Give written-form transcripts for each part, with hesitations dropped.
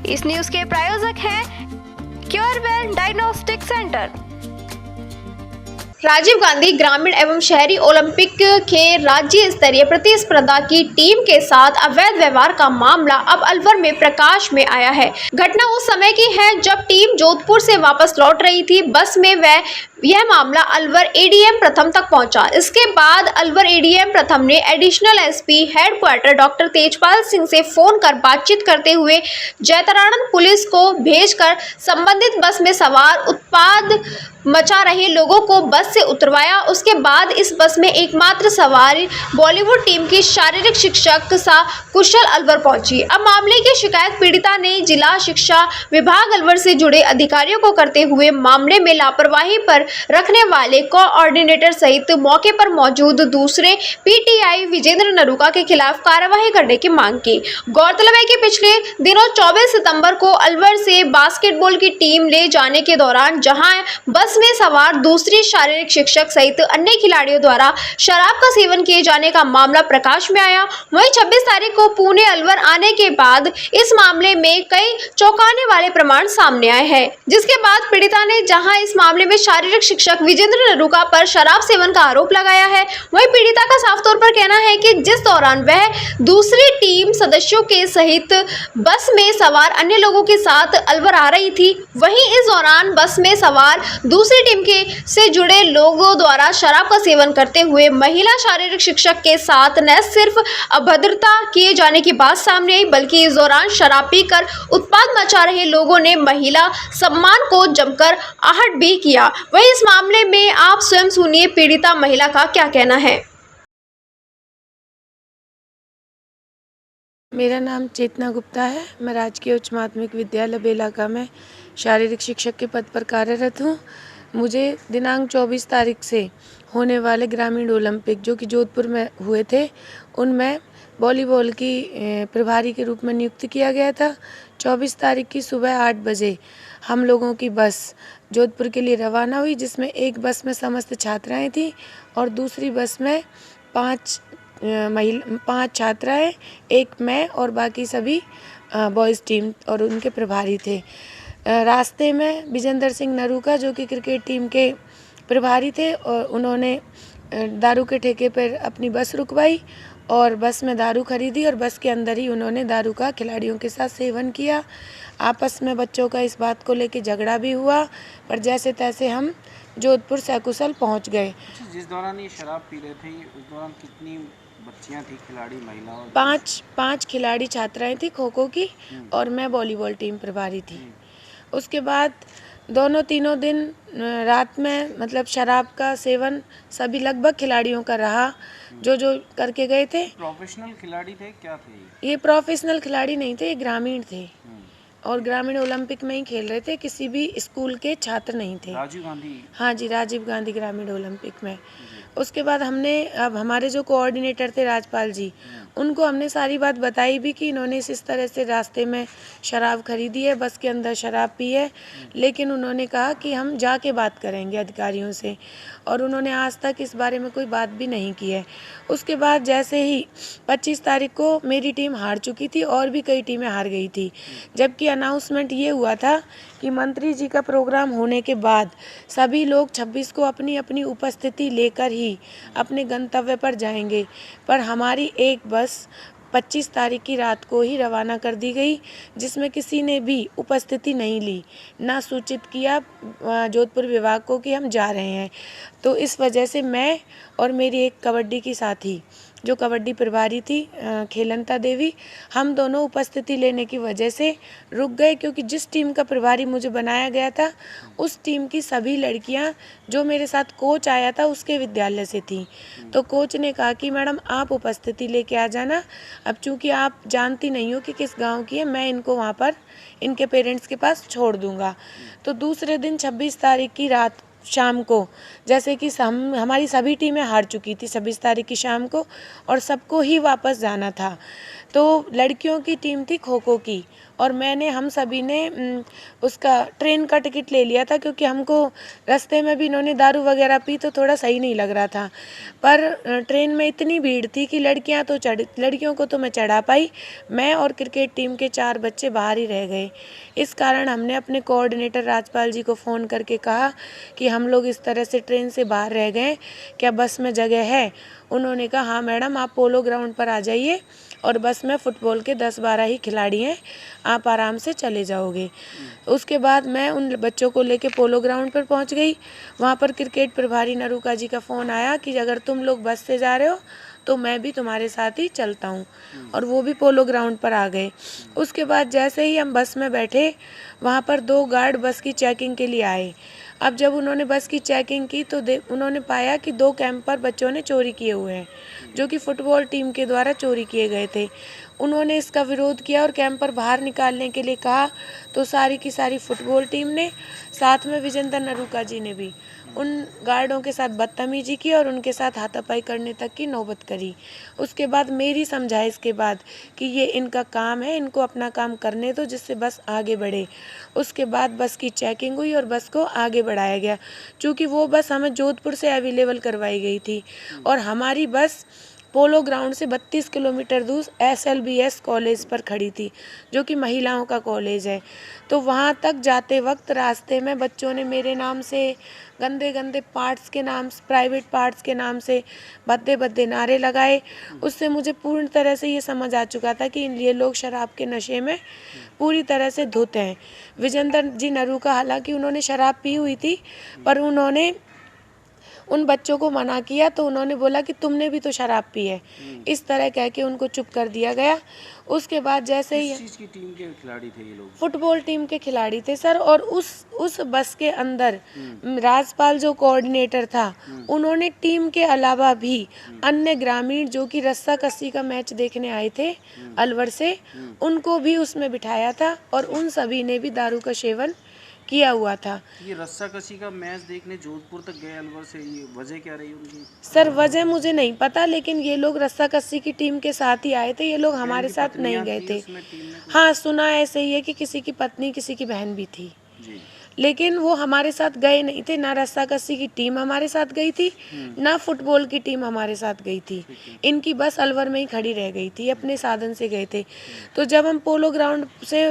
इस न्यूज के प्रायोजक हैं क्योरवेल डायग्नोस्टिक सेंटर। राजीव गांधी ग्रामीण एवं शहरी ओलंपिक के राज्य स्तरीय प्रतिस्पर्धा की टीम के साथ अवैध व्यवहार का मामला अब अलवर में प्रकाश में आया है। घटना उस समय की है जब टीम जोधपुर से वापस लौट रही थी। बस में यह मामला अलवर एडीएम प्रथम तक पहुंचा। इसके बाद अलवर एडीएम प्रथम ने additional SP headquarter doctor Tejpal Singh से फोन कर बातचीत करते हुए जैतरानंद पुलिस को भेजकर संबंधित बस में सवार उत्पाद मचा रहे लोगों को बस से उतरवाया। उसके बाद इस बस में एकमात्र सवारी बॉलीवुड टीम की शारीरिक शिक्षक सा कुशल अलवर पहुंची। अब मामले की शिकायत पीड़िता ने जिला शिक्षा विभाग अलवर से जुड़े अधिकारियों को करते हुए मामले में लापरवाही पर रखने वाले कोऑर्डिनेटर सहित मौके पर मौजूद दूसरे पीटीआई विजेंद्र नरूका के खिलाफ कार्रवाई करने की मांग की। गौरतलब है कि पिछले दिनों 24 सितंबर को अलवर से बास्केटबॉल की टीम ले जाने के दौरान जहां बस में सवार दूसरी शारीरिक शिक्षक सहित अन्य खिलाड़ियों द्वारा शराब का सेवन किए जाने का मामला प्रकाश में आया। वहीं 26 तारीख को पुणे अलवर आने के बाद इस मामले में कई चौंकाने वाले प्रमाण सामने आए हैं, जिसके बाद पीड़िता ने जहां इस मामले में शारीरिक शिक्षक विजेंद्र नरूका पर शराब सेवन का आरोप लगाया है, वहीं पीड़िता का साफ तौर पर कहना है कि जिस दौरान वह दूसरी टीम सदस्यों के सहित बस में सवार अन्य लोगों के साथ अलवर आ रही थी, वहीं इस दौरान बस में सवार दूसरी टीम के से जुड़े लोगों द्वारा शराब का सेवन करते हुए महिला शारीरिक शिक्षक के साथ न सिर्फ अभद्रता किए जाने की बात सामने आई, बल्कि इस दौरान शराब पीकर उत्पात मचा रहे लोगों ने महिला सम्मान को जमकर आहट भी किया। वहीं इस मामले में आप स्वयं सुनिए पीड़िता महिला का क्या कहना है। मेरा नाम चेतना गुप्ता है। मैं राजकीय उच्च माध्यमिक विद्यालय बेलाका में शारीरिक शिक्षक के पद पर कार्यरत हूँ। मुझे दिनांक 24 तारीख से होने वाले ग्रामीण ओलंपिक जो कि जोधपुर में हुए थे, उनमें वॉलीबॉल की प्रभारी के रूप में नियुक्त किया गया था। 24 तारीख की सुबह 8 बजे हम लोगों की बस जोधपुर के लिए रवाना हुई, जिसमें एक बस में समस्त छात्राएं थीं और दूसरी बस में 5 छात्राएं, एक मैं और बाकी सभी बॉयज़ टीम और उनके प्रभारी थे। रास्ते में विजेंद्र सिंह नरूका जो कि क्रिकेट टीम के प्रभारी थे, और उन्होंने दारू के ठेके पर अपनी बस रुकवाई और बस में दारू खरीदी और बस के अंदर ही उन्होंने दारू का खिलाड़ियों के साथ सेवन किया। आपस में बच्चों का इस बात को लेकर झगड़ा भी हुआ, पर जैसे तैसे हम जोधपुर सकुशल पहुंच गए। जिस दौरान ये शराब पी रहे थे, उस दौरान कितनी बच्चियां थी, खिलाड़ी महिलाओं? 5 खिलाड़ी छात्राएं थी खो खो की, और मैं वॉलीबॉल टीम प्रभारी थी। उसके बाद तीनों दिन रात में मतलब शराब का सेवन सभी लगभग खिलाड़ियों का रहा, जो करके गए थे। प्रोफेशनल खिलाड़ी थे क्या थे? ये प्रोफेशनल खिलाड़ी नहीं थे, ये ग्रामीण थे और ग्रामीण ओलंपिक में ही खेल रहे थे, किसी भी स्कूल के छात्र नहीं थे। राजीव गांधी? हाँ जी, राजीव गांधी ग्रामीण ओलंपिक में। उसके बाद अब हमारे जो कोऑर्डिनेटर थे राजपाल जी, उनको हमने सारी बात बताई भी कि इन्होंने इस तरह से रास्ते में शराब खरीदी है, बस के अंदर शराब पी है, लेकिन उन्होंने कहा कि हम जाके बात करेंगे अधिकारियों से, और उन्होंने आज तक इस बारे में कोई बात भी नहीं की है। उसके बाद जैसे ही 25 तारीख को मेरी टीम हार चुकी थी और भी कई टीमें हार गई थी, जबकि अनाउंसमेंट ये हुआ था कि मंत्री जी का प्रोग्राम होने के बाद सभी लोग 26 को अपनी अपनी उपस्थिति लेकर ही अपने गंतव्य पर जाएंगे, पर हमारी एक बस 25 तारीख की रात को ही रवाना कर दी गई, जिसमें किसी ने भी उपस्थिति नहीं ली, ना सूचित किया जोधपुर विभाग को कि हम जा रहे हैं। तो इस वजह से मैं और मेरी एक कबड्डी की साथी जो कबड्डी प्रभारी थी खेलंता देवी, हम दोनों उपस्थिति लेने की वजह से रुक गए, क्योंकि जिस टीम का प्रभारी मुझे बनाया गया था उस टीम की सभी लड़कियां जो मेरे साथ कोच आया था उसके विद्यालय से थी। तो कोच ने कहा कि मैडम आप उपस्थिति लेके आ जाना, अब चूँकि आप जानती नहीं हो कि किस गाँव की है, मैं इनको वहाँ पर इनके पेरेंट्स के पास छोड़ दूँगा। तो दूसरे दिन 26 तारीख की रात शाम को, जैसे कि हमारी सभी टीमें हार चुकी थी 26 तारीख की शाम को और सबको ही वापस जाना था। तो लड़कियों की टीम थी खो खो की और हम सभी ने उसका ट्रेन का टिकट ले लिया था, क्योंकि हमको रास्ते में भी इन्होंने दारू वगैरह पी तो थोड़ा सही नहीं लग रहा था। पर ट्रेन में इतनी भीड़ थी कि लड़कियों को तो मैं चढ़ा पाई, मैं और क्रिकेट टीम के 4 बच्चे बाहर ही रह गए। इस कारण हमने अपने कोऑर्डिनेटर राजपाल जी को फ़ोन करके कहा कि हम लोग इस तरह से ट्रेन से बाहर रह गए, क्या बस में जगह है? उन्होंने कहा हाँ मैडम, आप पोलो ग्राउंड पर आ जाइए और बस में फ़ुटबॉल के 10-12 ही खिलाड़ी हैं, आप आराम से चले जाओगे। उसके बाद मैं उन बच्चों को लेके पोलो ग्राउंड पर पहुंच गई। वहां पर क्रिकेट प्रभारी नरूका जी का फ़ोन आया कि अगर तुम लोग बस से जा रहे हो तो मैं भी तुम्हारे साथ ही चलता हूं, और वो भी पोलो ग्राउंड पर आ गए। उसके बाद जैसे ही हम बस में बैठे, वहाँ पर 2 गार्ड बस की चेकिंग के लिए आए। अब जब उन्होंने बस की चेकिंग की तो उन्होंने पाया कि 2 कैंपर बच्चों ने चोरी किए हुए हैं, जो कि फुटबॉल टीम के द्वारा चोरी किए गए थे। उन्होंने इसका विरोध किया और कैंपर बाहर निकालने के लिए कहा, तो सारी की सारी फुटबॉल टीम ने, साथ में विजेंद्र नरूका जी ने भी उन गार्डों के साथ बदतमीजी की और उनके साथ हाथापाई करने तक की नौबत करी। उसके बाद मेरी समझाइश के बाद कि ये इनका काम है, इनको अपना काम करने दो जिससे बस आगे बढ़े। उसके बाद बस की चेकिंग हुई और बस को आगे बढ़ाया गया, क्योंकि वो बस हमें जोधपुर से अवेलेबल करवाई गई थी और हमारी बस पोलो ग्राउंड से 32 किलोमीटर दूर SLBS कॉलेज पर खड़ी थी, जो कि महिलाओं का कॉलेज है। तो वहाँ तक जाते वक्त रास्ते में बच्चों ने मेरे नाम से गंदे गंदे पार्ट्स के नाम, प्राइवेट पार्ट्स के नाम से भद्दे भद्दे नारे लगाए। उससे मुझे पूर्ण तरह से ये समझ आ चुका था कि ये लोग शराब के नशे में पूरी तरह से धुत हैं। विजेंद्र जी नरूका, हालांकि उन्होंने शराब पी हुई थी, पर उन्होंने उन बच्चों को मना किया तो उन्होंने बोला कि तुमने भी तो शराब पी है। इस तरह कह के उनको चुप कर दिया गया। उसके बाद जैसे ही किस चीज़ की टीम के खिलाड़ी थे ये लोग? फुटबॉल टीम के खिलाड़ी थे सर, और उस बस के अंदर राजपाल जो कोऑर्डिनेटर था, उन्होंने टीम के अलावा भी अन्य ग्रामीण जो कि रस्साकसी का मैच देखने आए थे अलवर से, उनको भी उसमें बिठाया था और उन सभी ने भी दारू का सेवन किया हुआ था। ये रस्साकसी का मैच देखने जोधपुर तक गए अलवर से, ये वजह क्या रही उनकी? सर वजह मुझे नहीं पता, लेकिन ये लोग रस्साकसी की टीम के साथ ही आए थे, ये लोग हमारे साथ नहीं गए थे। हाँ, सुना ऐसे ही है कि किसी की पत्नी किसी की बहन भी थी जी। लेकिन वो हमारे साथ गए नहीं थे। ना रस्साकसी की टीम हमारे साथ गई थी, ना फुटबॉल की टीम हमारे साथ गई थी। इनकी बस अलवर में ही खड़ी रह गई थी, अपने साधन से गए थे। तो जब हम पोलो ग्राउंड से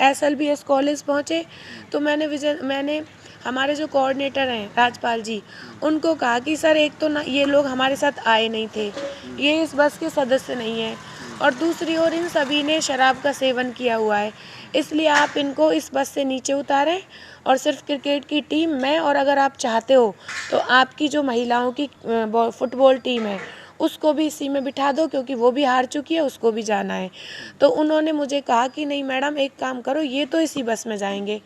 SLBS कॉलेज पहुँचे तो मैंने हमारे जो कोऑर्डिनेटर हैं राजपाल जी, उनको कहा कि सर एक तो ना ये लोग हमारे साथ आए नहीं थे, ये इस बस के सदस्य नहीं हैं, और दूसरी ओर इन सभी ने शराब का सेवन किया हुआ है, इसलिए आप इनको इस बस से नीचे उतारें और सिर्फ क्रिकेट की टीम में, और अगर आप चाहते हो तो आपकी जो महिलाओं की फुटबॉल टीम है उसको भी इसी में बिठा दो, क्योंकि वो भी हार चुकी है, उसको भी जाना है। तो उन्होंने मुझे कहा कि नहीं मैडम, एक काम करो, ये तो इसी बस में जाएंगे,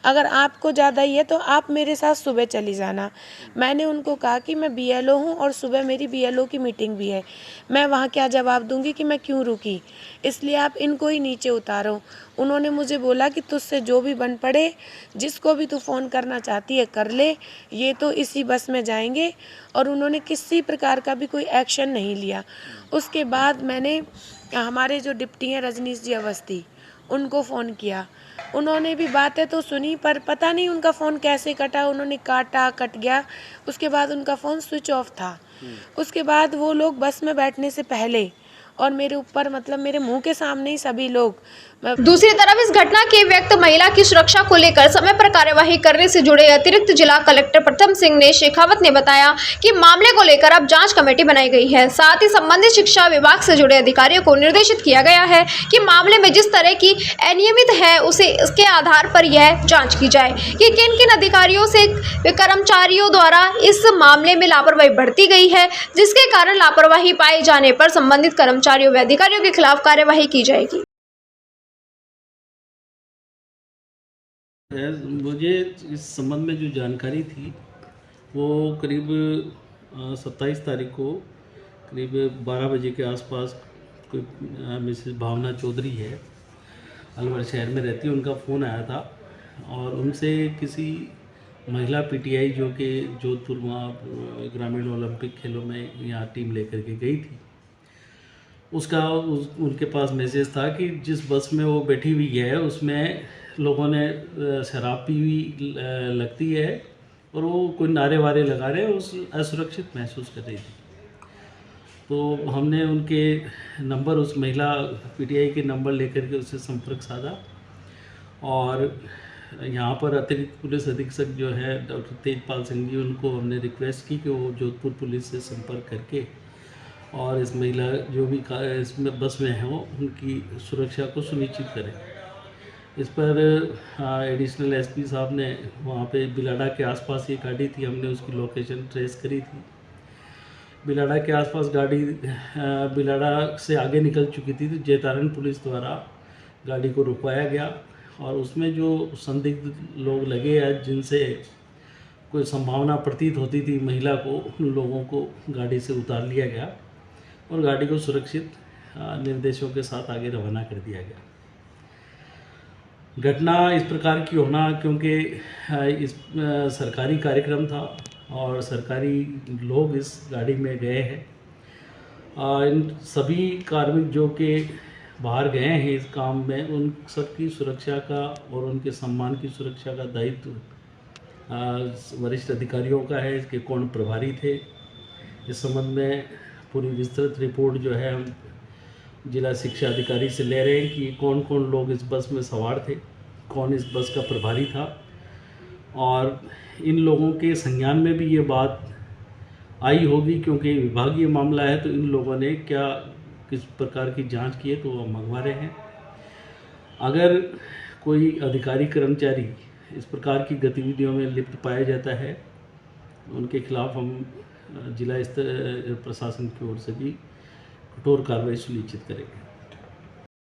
अगर आपको ज़्यादा ही है तो आप मेरे साथ सुबह चली जाना। मैंने उनको कहा कि मैं BLO हूँ और सुबह मेरी BLO की मीटिंग भी है, मैं वहाँ क्या जवाब दूँगी कि मैं क्यों रुकी, इसलिए आप इनको ही नीचे उतारो। उन्होंने मुझे बोला कि तुझसे जो भी बन पड़े, जिसको भी तू फ़ोन करना चाहती है कर ले, ये तो इसी बस में जाएंगे, और उन्होंने किसी प्रकार का भी कोई एक्शन नहीं लिया। उसके बाद मैंने हमारे जो डिप्टी हैं रजनीश जी अवस्थी, उनको फ़ोन किया, उन्होंने भी बातें तो सुनी, पर पता नहीं उनका फ़ोन कैसे कटा, उन्होंने काटा, कट गया, उसके बाद उनका फ़ोन स्विच ऑफ था। उसके बाद वो लोग बस में बैठने से पहले और मेरे ऊपर, मतलब मेरे मुंह के सामने ही सभी लोग। दूसरी तरफ इस घटना की व्यक्त महिला की सुरक्षा को लेकर समय पर कार्यवाही करने से जुड़े अतिरिक्त जिला कलेक्टर प्रथम सिंह ने शेखावत ने बताया कि मामले को लेकर अब जांच कमेटी बनाई गई है। साथ ही संबंधित शिक्षा विभाग से जुड़े अधिकारियों को निर्देशित किया गया है कि मामले में जिस तरह की अनियमित है उसे इसके आधार पर यह जाँच की जाए कि किन किन अधिकारियों से कर्मचारियों द्वारा इस मामले में लापरवाही बरती गई है, जिसके कारण लापरवाही पाए जाने पर संबंधित कर्मचारियों व अधिकारियों के खिलाफ कार्यवाही की जाएगी। मुझे इस संबंध में जो जानकारी थी वो करीब 27 तारीख को करीब 12 बजे के आसपास कोई मिसेस भावना चौधरी है, अलवर शहर में रहती है, उनका फ़ोन आया था और उनसे किसी महिला पीटीआई जो कि जोधपुर ग्रामीण ओलंपिक खेलों में यहाँ टीम लेकर के गई थी, उनके पास मैसेज था कि जिस बस में वो बैठी हुई है उसमें लोगों ने शराब पी हुई लगती है और वो कोई नारे वारे लगा रहे, उस असुरक्षित महसूस कर रही थी। तो हमने उनके नंबर, उस महिला पीटीआई के नंबर लेकर के उससे संपर्क साधा और यहाँ पर अतिरिक्त पुलिस अधीक्षक जो है डॉक्टर तेजपाल सिंह जी, उनको हमने रिक्वेस्ट की कि वो जोधपुर पुलिस से संपर्क करके और इस महिला जो भी इसमें बस में है वो उनकी सुरक्षा को सुनिश्चित करें। इस पर एडिशनल एसपी साहब ने वहाँ पे बिलाडा के आसपास ये गाड़ी थी, हमने उसकी लोकेशन ट्रेस करी थी। बिलाडा के आसपास गाड़ी बिलाडा से आगे निकल चुकी थी, तो जैतारण पुलिस द्वारा गाड़ी को रुकवाया गया और उसमें जो संदिग्ध लोग लगे हैं जिनसे कोई संभावना प्रतीत होती थी महिला को, उन लोगों को गाड़ी से उतार लिया गया और गाड़ी को सुरक्षित निर्देशों के साथ आगे रवाना कर दिया गया। घटना इस प्रकार की होना क्योंकि इस सरकारी कार्यक्रम था और सरकारी लोग इस गाड़ी में गए हैं। इन सभी कार्मिक जो कि बाहर गए हैं इस काम में, उन सबकी सुरक्षा का और उनके सम्मान की सुरक्षा का दायित्व वरिष्ठ अधिकारियों का है। इसके कौन प्रभारी थे, इस संबंध में पूरी विस्तृत रिपोर्ट जो है हम जिला शिक्षा अधिकारी से ले रहे हैं कि कौन कौन लोग इस बस में सवार थे, कौन इस बस का प्रभारी था और इन लोगों के संज्ञान में भी ये बात आई होगी क्योंकि विभागीय मामला है, तो इन लोगों ने क्या किस प्रकार की जांच की है तो वो मंगवा रहे हैं। अगर कोई अधिकारी कर्मचारी इस प्रकार की गतिविधियों में लिप्त पाया जाता है, उनके खिलाफ हम जिला स्तर प्रशासन की ओर से भी कठोर कार्रवाई सुनिश्चित करेंगे।